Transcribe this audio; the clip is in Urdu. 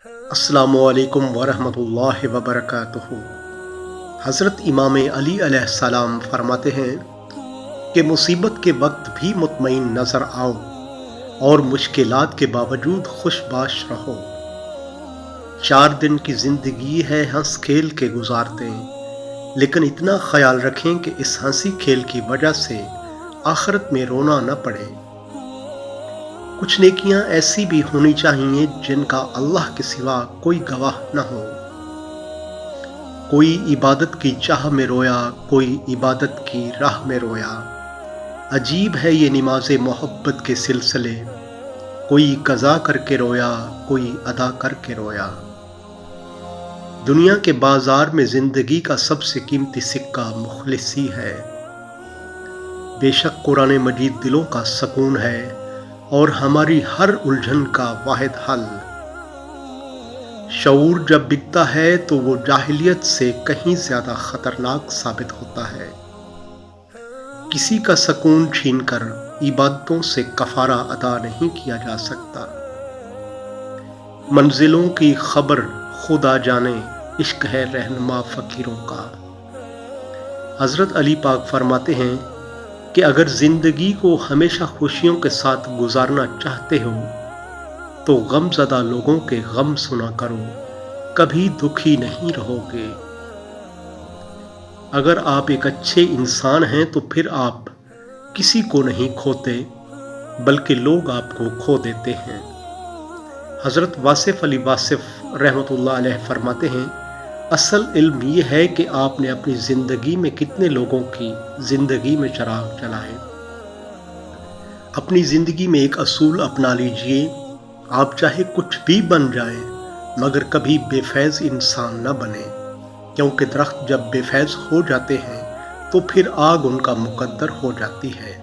السلام علیکم ورحمۃ اللہ وبرکاتہ۔ حضرت امام علی علیہ السلام فرماتے ہیں کہ مصیبت کے وقت بھی مطمئن نظر آؤ اور مشکلات کے باوجود خوش باش رہو۔ 4 دن کی زندگی ہے ہنس کھیل کے گزارتے، لیکن اتنا خیال رکھیں کہ اس ہنسی کھیل کی وجہ سے آخرت میں رونا نہ پڑے۔ کچھ نیکیاں ایسی بھی ہونی چاہیے جن کا اللہ کے سوا کوئی گواہ نہ ہو۔ کوئی عبادت کی چاہ میں رویا، کوئی عبادت کی راہ میں رویا۔ عجیب ہے یہ نماز محبت کے سلسلے، کوئی قضا کر کے رویا، کوئی ادا کر کے رویا۔ دنیا کے بازار میں زندگی کا سب سے قیمتی سکہ مخلصی ہے۔ بے شک قرآن مجید دلوں کا سکون ہے اور ہماری ہر الجھن کا واحد حل۔ شعور جب بکتا ہے تو وہ جاہلیت سے کہیں زیادہ خطرناک ثابت ہوتا ہے۔ کسی کا سکون چھین کر عبادتوں سے کفارہ ادا نہیں کیا جا سکتا۔ منزلوں کی خبر خدا جانے، عشق ہے رہنما فقیروں کا۔ حضرت علی پاک فرماتے ہیں کہ اگر زندگی کو ہمیشہ خوشیوں کے ساتھ گزارنا چاہتے ہو تو غم زدہ لوگوں کے غم سنا کرو، کبھی دکھی نہیں رہو گے۔ اگر آپ ایک اچھے انسان ہیں تو پھر آپ کسی کو نہیں کھوتے بلکہ لوگ آپ کو کھو دیتے ہیں۔ حضرت واصف علی واصف رحمۃ اللہ علیہ فرماتے ہیں اصل علم یہ ہے کہ آپ نے اپنی زندگی میں کتنے لوگوں کی زندگی میں چراغ جلائے۔ اپنی زندگی میں ایک اصول اپنا لیجئے، آپ چاہے کچھ بھی بن جائیں مگر کبھی بے فیض انسان نہ بنے، کیونکہ درخت جب بے فیض ہو جاتے ہیں تو پھر آگ ان کا مقدر ہو جاتی ہے۔